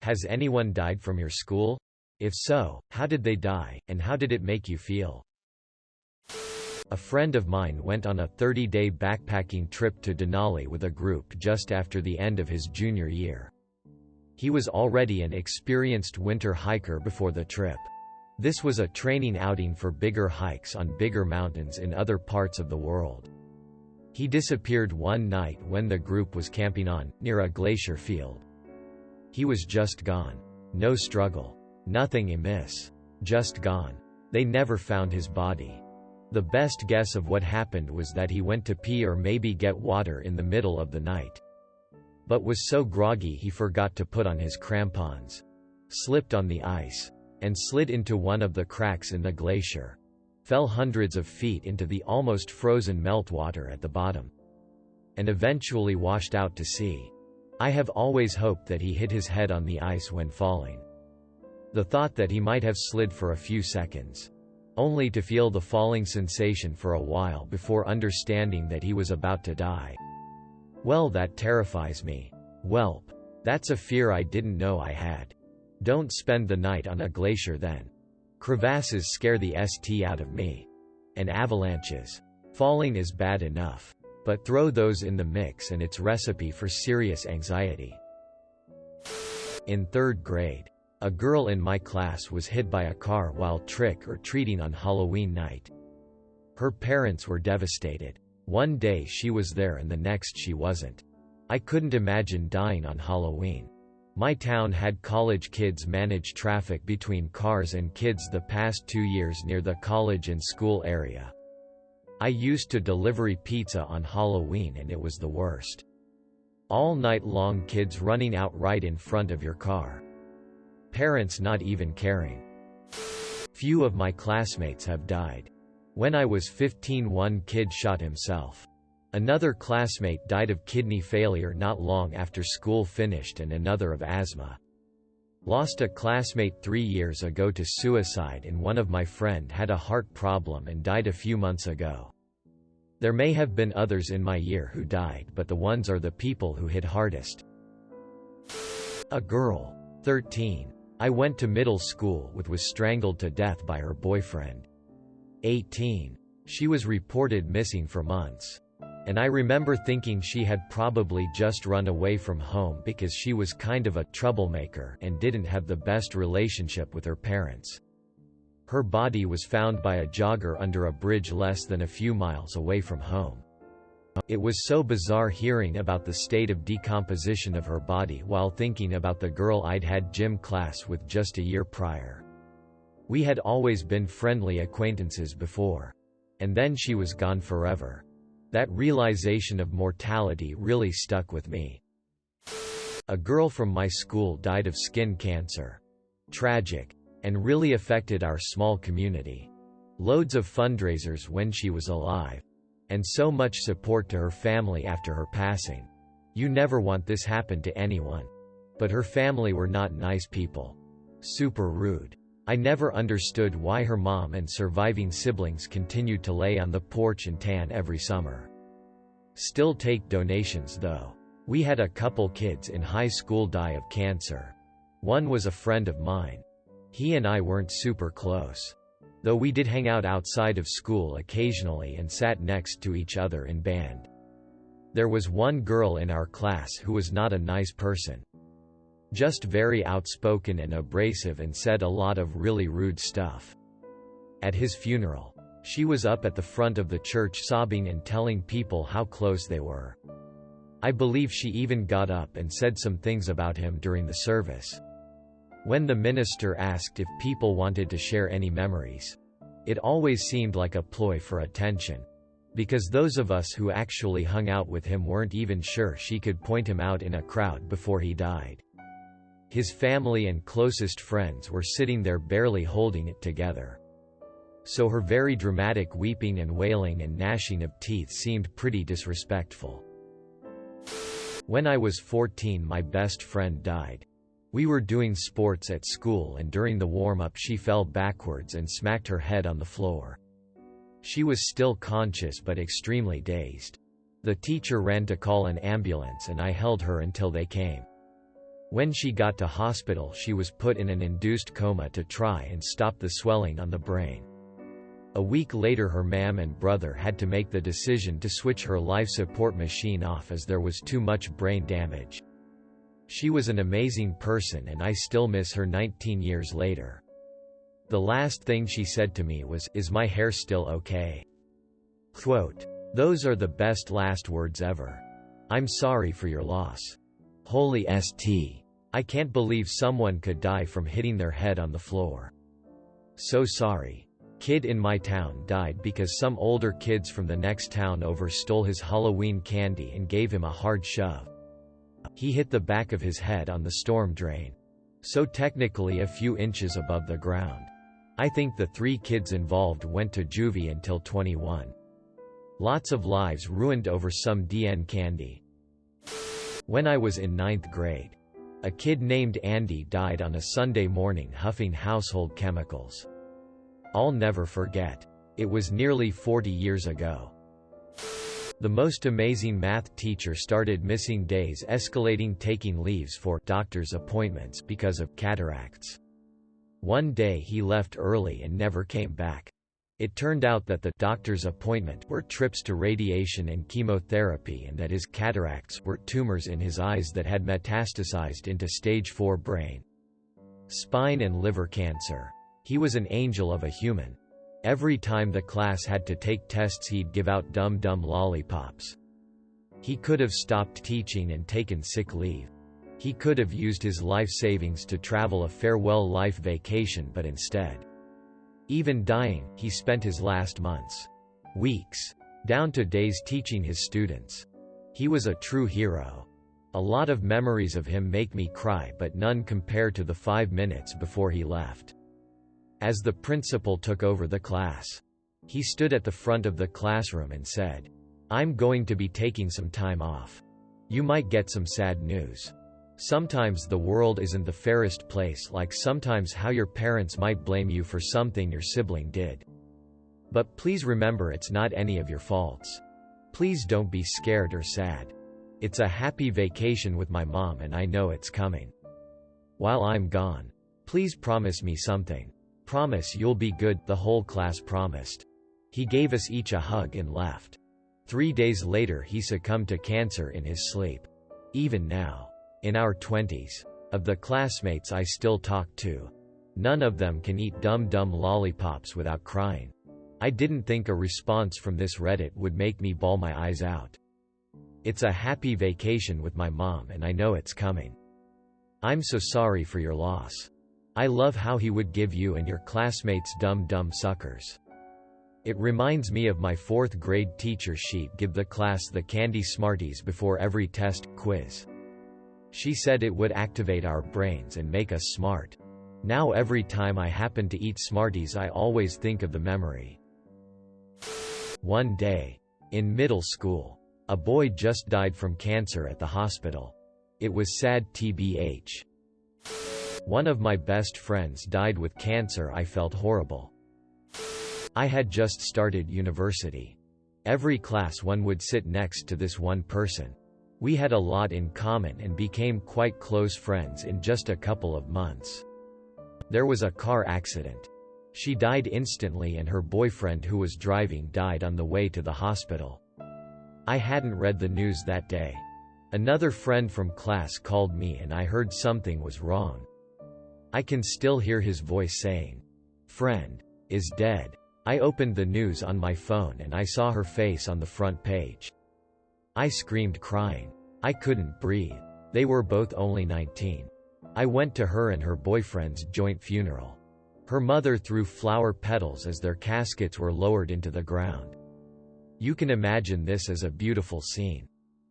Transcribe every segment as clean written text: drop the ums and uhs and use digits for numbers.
Has anyone died from your school? If so, how did they die, and how did it make you feel? A friend of mine went on a 30-day backpacking trip to Denali with a group just after the end of his junior year. He was already an experienced winter hiker before the trip. This was a training outing for bigger hikes on bigger mountains in other parts of the world. He disappeared one night when the group was camping near a glacier field. He was just gone. No struggle. Nothing amiss. Just gone. They never found his body. The best guess of what happened was that he went to pee or maybe get water in the middle of the night. But was so groggy he forgot to put on his crampons. Slipped on the ice. And slid into one of the cracks in the glacier. Fell hundreds of feet into the almost frozen meltwater at the bottom. And eventually washed out to sea. I have always hoped that he hit his head on the ice when falling. The thought that he might have slid for a few seconds. Only to feel the falling sensation for a while before understanding that he was about to die. Well, that terrifies me. Welp. That's a fear I didn't know I had. Don't spend the night on a glacier then. Crevasses scare the st out of me. And avalanches. Falling is bad enough. But throw those in the mix and it's recipe for serious anxiety. In 3rd grade, a girl in my class was hit by a car while trick-or-treating on Halloween night. Her parents were devastated. One day she was there and the next she wasn't. I couldn't imagine dying on Halloween. My town had college kids manage traffic between cars and kids the past 2 years near the college and school area. I used to delivery pizza on Halloween and it was the worst. All night long kids running out right in front of your car. Parents not even caring. Few of my classmates have died. When I was 15, one kid shot himself. Another classmate died of kidney failure not long after school finished and another of asthma. Lost a classmate 3 years ago to suicide and one of my friend had a heart problem and died a few months ago. There may have been others in my year who died, but the ones are the people who hit hardest. A girl, 13. I went to middle school with was strangled to death by her boyfriend. 18. She was reported missing for months. And I remember thinking she had probably just run away from home because she was kind of a troublemaker and didn't have the best relationship with her parents. Her body was found by a jogger under a bridge less than a few miles away from home. It was so bizarre hearing about the state of decomposition of her body while thinking about the girl I'd had gym class with just a year prior. We had always been friendly acquaintances before. And then she was gone forever. That realization of mortality really stuck with me. A girl from my school died of skin cancer. Tragic. And really affected our small community. Loads of fundraisers when she was alive. And so much support to her family after her passing. You never want this happen to anyone. But her family were not nice people. Super rude. I never understood why her mom and surviving siblings continued to lay on the porch and tan every summer. Still take donations though. We had a couple kids in high school die of cancer. One was a friend of mine. He and I weren't super close. Though we did hang out outside of school occasionally and sat next to each other in band. There was one girl in our class who was not a nice person. Just very outspoken and abrasive and said a lot of really rude stuff. At his funeral, she was up at the front of the church sobbing and telling people how close they were. I believe she even got up and said some things about him during the service. When the minister asked if people wanted to share any memories, it always seemed like a ploy for attention. Because those of us who actually hung out with him weren't even sure she could point him out in a crowd before he died. His family and closest friends were sitting there barely holding it together. So her very dramatic weeping and wailing and gnashing of teeth seemed pretty disrespectful. When I was 14, my best friend died. We were doing sports at school and during the warm-up she fell backwards and smacked her head on the floor. She was still conscious but extremely dazed. The teacher ran to call an ambulance and I held her until they came. When she got to hospital, she was put in an induced coma to try and stop the swelling on the brain. A week later, her mom and brother had to make the decision to switch her life support machine off as there was too much brain damage. She was an amazing person and I still miss her 19 years later. The last thing she said to me was, "Is my hair still okay?" Quote, "Those are the best last words ever. I'm sorry for your loss. Holy St. I can't believe someone could die from hitting their head on the floor. So sorry. Kid in my town died because some older kids from the next town over stole his Halloween candy and gave him a hard shove. He hit the back of his head on the storm drain. So technically a few inches above the ground. I think the 3 kids involved went to juvie until 21. Lots of lives ruined over some DN candy." When I was in 9th grade, a kid named Andy died on a Sunday morning huffing household chemicals. I'll never forget. It was nearly 40 years ago. The most amazing math teacher started missing days, escalating taking leaves for doctor's appointments because of cataracts. One day he left early and never came back. It turned out that the doctor's appointment were trips to radiation and chemotherapy and that his cataracts were tumors in his eyes that had metastasized into stage 4 brain, spine and liver cancer. He was an angel of a human. Every time the class had to take tests he'd give out dum-dum lollipops. He could have stopped teaching and taken sick leave. He could have used his life savings to travel a farewell life vacation, but instead, even dying, he spent his last months, weeks, down to days teaching his students. He was a true hero. A lot of memories of him make me cry, but none compare to the 5 minutes before he left. As the principal took over the class, he stood at the front of the classroom and said, "I'm going to be taking some time off. You might get some sad news. Sometimes the world isn't the fairest place, like sometimes how your parents might blame you for something your sibling did. But please remember it's not any of your faults. Please don't be scared or sad. It's a happy vacation with my mom and I know it's coming. While I'm gone, please promise me something. Promise you'll be good." The whole class promised. He gave us each a hug and left. 3 days later he succumbed to cancer in his sleep. Even now, in our 20s, of the classmates I still talk to, none of them can eat dum-dum lollipops without crying. I didn't think a response from this Reddit would make me bawl my eyes out. It's a happy vacation with my mom and I know it's coming. I'm so sorry for your loss. I love how he would give you and your classmates dum-dum suckers. It reminds me of my 4th grade teacher. She'd give the class the candy Smarties before every test, quiz. She said it would activate our brains and make us smart. Now every time I happen to eat Smarties I always think of the memory. One day, in middle school, a boy just died from cancer at the hospital. It was sad TBH. One of my best friends died with cancer. I felt horrible. I had just started university. Every class one would sit next to this one person. We had a lot in common and became quite close friends in just a couple of months. There was a car accident. She died instantly and her boyfriend who was driving died on the way to the hospital. I hadn't read the news that day. Another friend from class called me and I heard something was wrong. I can still hear his voice saying, "Friend is dead." I opened the news on my phone and I saw her face on the front page. I screamed crying. I couldn't breathe. They were both only 19. I went to her and her boyfriend's joint funeral. Her mother threw flower petals as their caskets were lowered into the ground. You can imagine this as a beautiful scene.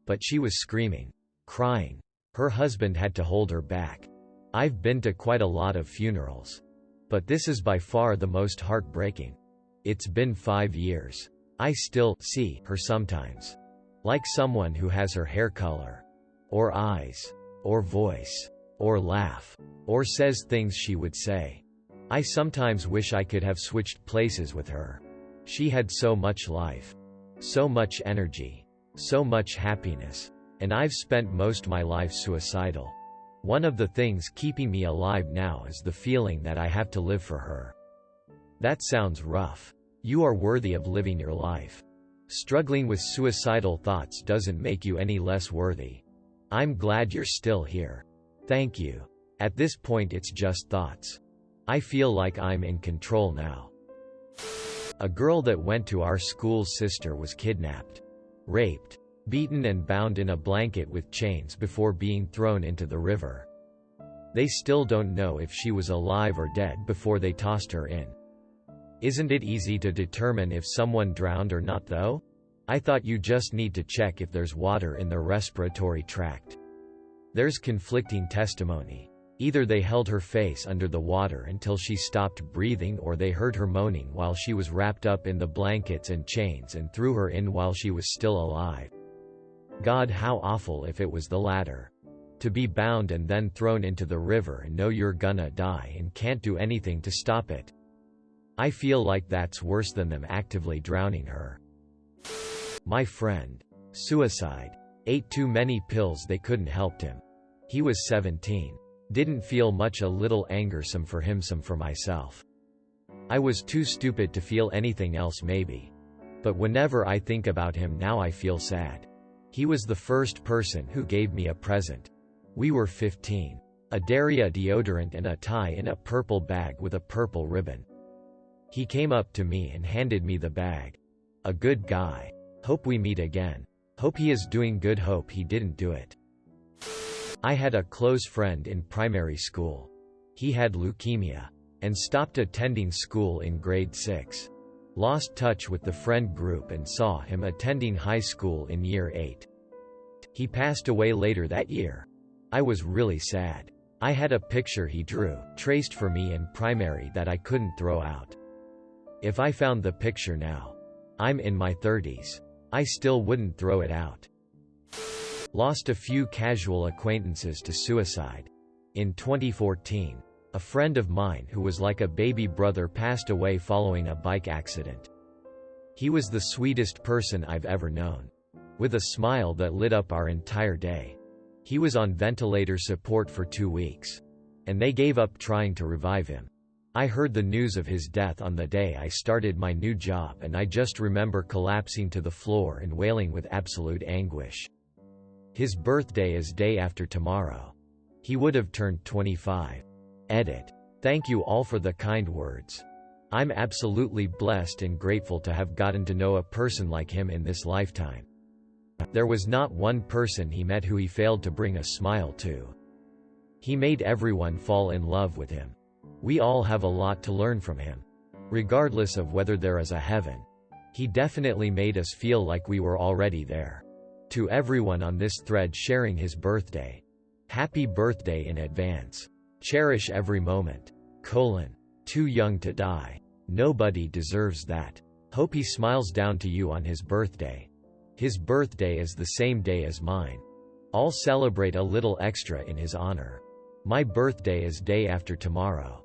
But she was screaming, crying. Her husband had to hold her back. I've been to quite a lot of funerals. But this is by far the most heartbreaking. It's been 5 years. I still see her sometimes. Like someone who has her hair color, or eyes, or voice, or laugh, or says things she would say. I sometimes wish I could have switched places with her. She had so much life, so much energy, so much happiness, and I've spent most my life suicidal. One of the things keeping me alive now is the feeling that I have to live for her. That sounds rough. You are worthy of living your life. Struggling with suicidal thoughts doesn't make you any less worthy. I'm glad you're still here. Thank you. At this point it's just thoughts. I feel like I'm in control now. A girl that went to our school's sister was kidnapped, raped, beaten and bound in a blanket with chains before being thrown into the river. They still don't know if she was alive or dead before they tossed her in. Isn't it easy to determine if someone drowned or not though? I thought you just need to check if there's water in the respiratory tract. There's conflicting testimony. Either they held her face under the water until she stopped breathing, or they heard her moaning while she was wrapped up in the blankets and chains and threw her in while she was still alive. God, how awful if it was the latter. To be bound and then thrown into the river and know you're gonna die and can't do anything to stop it. I feel like that's worse than them actively drowning her. My friend. Suicide. Ate too many pills, they couldn't help him. He was 17. Didn't feel much, a little angersome for him, some for myself. I was too stupid to feel anything else maybe. But whenever I think about him now I feel sad. He was the first person who gave me a present. We were 15. A Daria deodorant and a tie in a purple bag with a purple ribbon. He came up to me and handed me the bag. A good guy. Hope we meet again. Hope he is doing good, hope he didn't do it. I had a close friend in primary school. He had leukemia and stopped attending school in grade 6. Lost touch with the friend group and saw him attending high school in year 8. He passed away later that year. I was really sad. I had a picture he drew, traced for me in primary, that I couldn't throw out. If I found the picture now, I'm in my 30s, I still wouldn't throw it out. Lost a few casual acquaintances to suicide. In 2014, a friend of mine who was like a baby brother passed away following a bike accident. He was the sweetest person I've ever known, with a smile that lit up our entire day. He was on ventilator support for 2 weeks, and they gave up trying to revive him. I heard the news of his death on the day I started my new job, and I just remember collapsing to the floor and wailing with absolute anguish. His birthday is day after tomorrow. He would have turned 25. Edit. Thank you all for the kind words. I'm absolutely blessed and grateful to have gotten to know a person like him in this lifetime. There was not one person he met who he failed to bring a smile to. He made everyone fall in love with him. We all have a lot to learn from him. Regardless of whether there is a heaven, he definitely made us feel like we were already there. To everyone on this thread sharing his birthday, happy birthday in advance. Cherish every moment. Too young to die. Nobody deserves that. Hope he smiles down to you on his birthday. His birthday is the same day as mine. I'll celebrate a little extra in his honor. My birthday is day after tomorrow.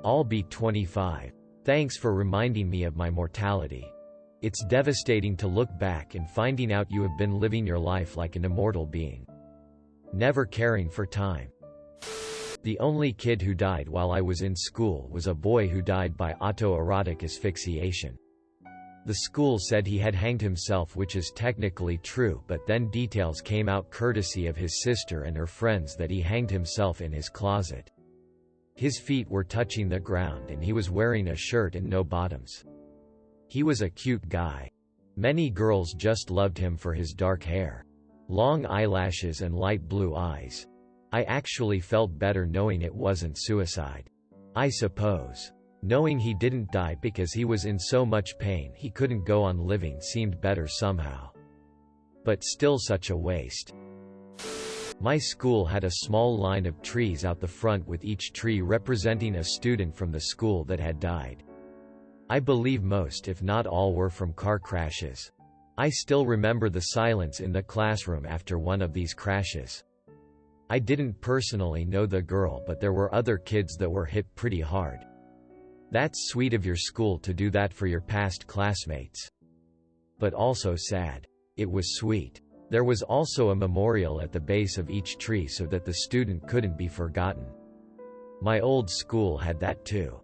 I'll be 25. Thanks for reminding me of my mortality. It's devastating to look back and finding out you have been living your life like an immortal being, never caring for time. The only kid who died while I was in school was a boy who died by autoerotic asphyxiation. The school said he had hanged himself, which is technically true, but then details came out courtesy of his sister and her friends that he hanged himself in his closet. His feet were touching the ground and he was wearing a shirt and no bottoms. He was a cute guy. Many girls just loved him for his dark hair, long eyelashes and light blue eyes. I actually felt better knowing it wasn't suicide. I suppose. Knowing he didn't die because he was in so much pain he couldn't go on living seemed better somehow. But still such a waste. My school had a small line of trees out the front, with each tree representing a student from the school that had died. I believe most, if not all, were from car crashes. I still remember the silence in the classroom after one of these crashes. I didn't personally know the girl, but there were other kids that were hit pretty hard. That's sweet of your school to do that for your past classmates. But also sad. It was sweet. There was also a memorial at the base of each tree so that the student couldn't be forgotten. My old school had that too.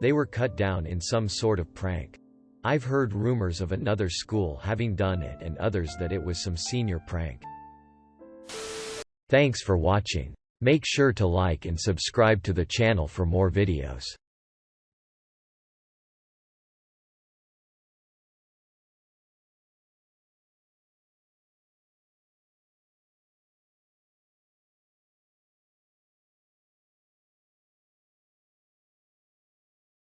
They were cut down in some sort of prank. I've heard rumors of another school having done it and others that it was some senior prank. Thanks for watching. Make sure to like and subscribe to the channel for more videos.